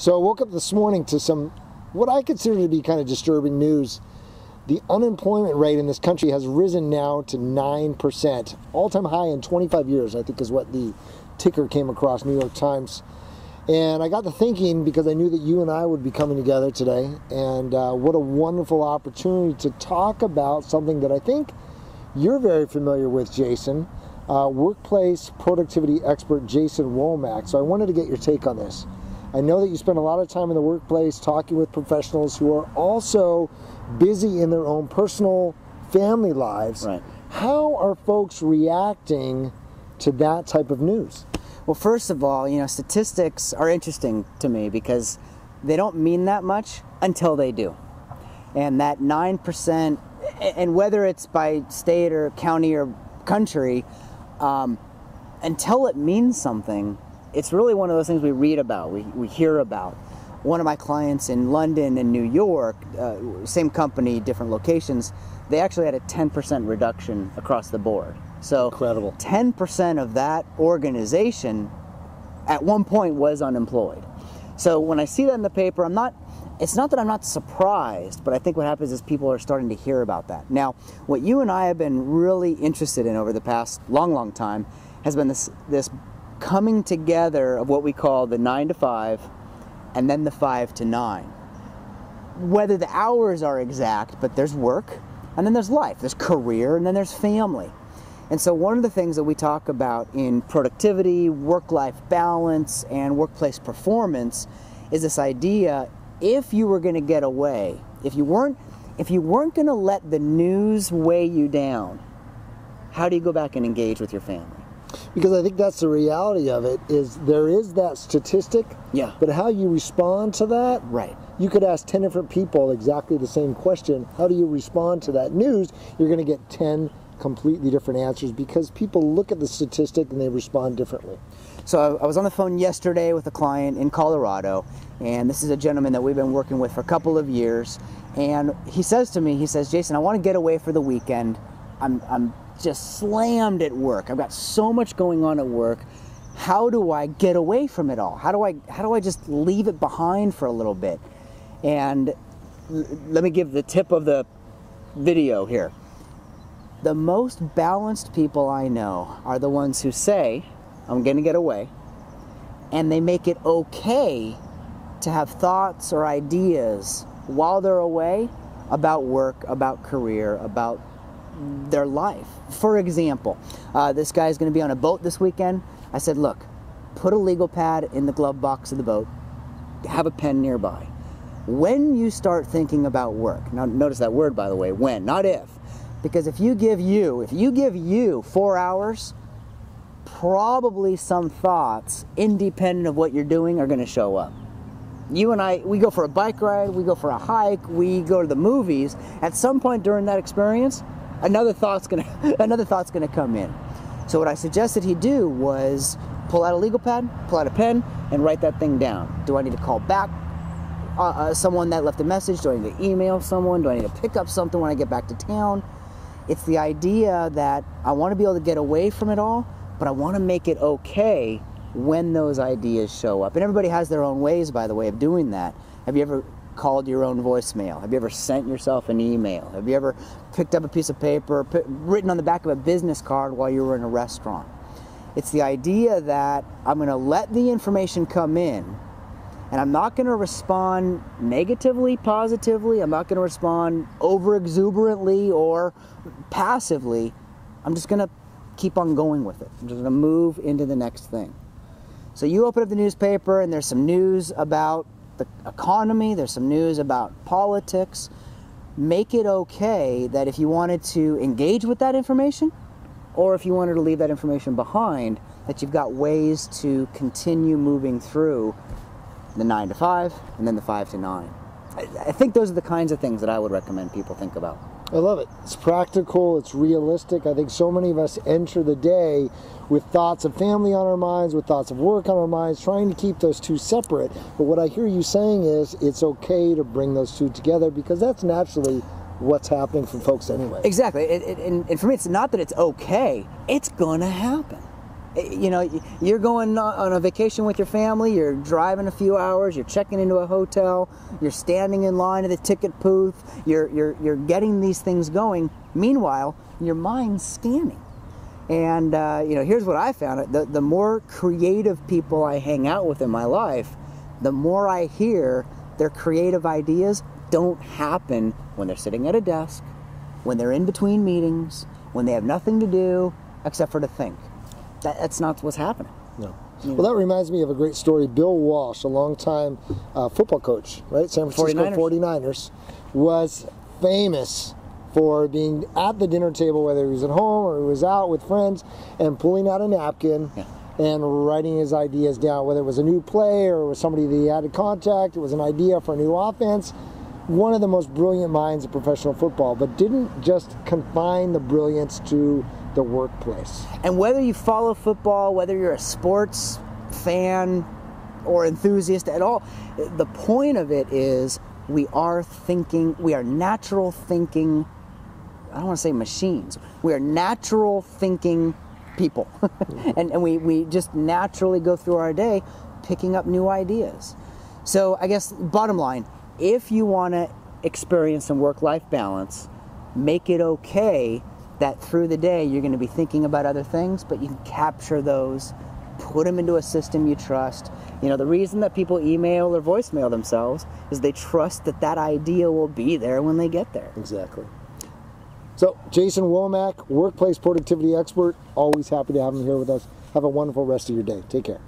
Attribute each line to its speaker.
Speaker 1: So I woke up this morning to some, what I consider to be kind of disturbing news. The unemployment rate in this country has risen now to 9%, all-time high in 25 years, I think is what the ticker came across, New York Times. And I got to thinking, because I knew that you and I would be coming together today, and what a wonderful opportunity to talk about something that I think you're very familiar with, Jason, workplace productivity expert Jason Womack. So I wanted to get your take on this. I know that you spend a lot of time in the workplace talking with professionals who are also busy in their own personal family lives.
Speaker 2: Right.
Speaker 1: How are folks reacting to that type of news?
Speaker 2: Well, first of all, statistics are interesting to me because they don't mean that much until they do. And that 9%, and whether it's by state or county or country, until it means something, it's really one of those things we read about, we hear about. One of my clients in London and New York, same company, different locations, they actually had a 10% reduction across the board. So
Speaker 1: incredible.
Speaker 2: 10% of that organization at one point was unemployed. So when I see that in the paper, it's not that I'm not surprised, but I think what happens is people are starting to hear about that. Now, what you and I have been really interested in over the past long time has been this coming together of what we call the 9 to 5 and then the 5 to 9. Whether the hours are exact, but there's work and then there's life, there's career, and then there's family. And so one of the things that we talk about in productivity, work-life balance, and workplace performance is this idea, if you were going to get away, if you weren't going to let the news weigh you down, how do you go back and engage with your family?
Speaker 1: Because I think that's the reality of it, is there is that statistic,
Speaker 2: yeah,
Speaker 1: but how you respond to that,
Speaker 2: right.
Speaker 1: You could ask 10 different people exactly the same question. How do you respond to that news? You're going to get 10 completely different answers because people look at the statistic and they respond differently.
Speaker 2: So I was on the phone yesterday with a client in Colorado, and this is a gentleman that we've been working with for a couple of years, and he says to me, Jason, I want to get away for the weekend. I'm just slammed at work. I've got so much going on at work. How do I get away from it all? How do I just leave it behind for a little bit? And let me give the tip of the video here. The most balanced people I know are the ones who say, I'm going to get away, and they make it okay to have thoughts or ideas while they're away about work, about career, about their life. For example, this guy's going to be on a boat this weekend. I said, look, put a legal pad in the glove box of the boat, have a pen nearby. When you start thinking about work, now notice that word, by the way, when, not if, because if you give you 4 hours, probably some thoughts, independent of what you're doing, are going to show up. You and I, we go for a bike ride, we go for a hike, we go to the movies. At some point during that experience, another thought's going to come in. So what I suggested he do was pull out a legal pad, pull out a pen, and write that thing down. Do I need to call back someone that left a message? Do I need to email someone? Do I need to pick up something when I get back to town? It's the idea that I want to be able to get away from it all, but I want to make it okay when those ideas show up. And everybody has their own ways, by the way, of doing that. Have you ever called your own voicemail? Have you ever sent yourself an email? Have you ever picked up a piece of paper, written on the back of a business card while you were in a restaurant? It's the idea that I'm going to let the information come in, and I'm not going to respond negatively, positively. I'm not going to respond over-exuberantly or passively. I'm just going to keep on going with it. I'm just going to move into the next thing. So you open up the newspaper, and there's some news about the economy, there's some news about politics. Make it okay that if you wanted to engage with that information, or if you wanted to leave that information behind, that you've got ways to continue moving through the 9 to 5 and then the 5 to 9. I think those are the kinds of things that I would recommend people think about.
Speaker 1: I love it. It's practical, it's realistic. I think so many of us enter the day with thoughts of family on our minds, with thoughts of work on our minds, trying to keep those two separate. But what I hear you saying is it's okay to bring those two together, because that's naturally what's happening for folks anyway.
Speaker 2: Exactly. And for me, it's not that it's okay. It's going to happen. You know, you're going on a vacation with your family, you're driving a few hours, you're checking into a hotel, you're standing in line at the ticket booth, you're getting these things going. Meanwhile, your mind's scanning. And, you know, here's what I found. The more creative people I hang out with in my life, the more I hear their creative ideas don't happen when they're sitting at a desk, when they're in between meetings, when they have nothing to do except for to think. That's not what's happening.
Speaker 1: No. Well, that reminds me of a great story. Bill Walsh, a longtime football coach, right? San Francisco 49ers, was famous for being at the dinner table, whether he was at home or he was out with friends, and pulling out a napkin and writing his ideas down, whether it was a new play or it was somebody that he had to contact, it was an idea for a new offense. One of the most brilliant minds of professional football, but didn't just confine the brilliance to the workplace.
Speaker 2: And whether you follow football, whether you're a sports fan or enthusiast at all, the point of it is we are natural thinking, I don't want to say machines, we are natural thinking people. and we just naturally go through our day picking up new ideas. So I guess bottom line, if you want to experience some work-life balance, make it okay that through the day you're going to be thinking about other things, but you can capture those, put them into a system you trust. You know, the reason that people email or voicemail themselves is they trust that that idea will be there when they get there.
Speaker 1: Exactly. So, Jason Womack, workplace productivity expert, always happy to have him here with us. Have a wonderful rest of your day. Take care.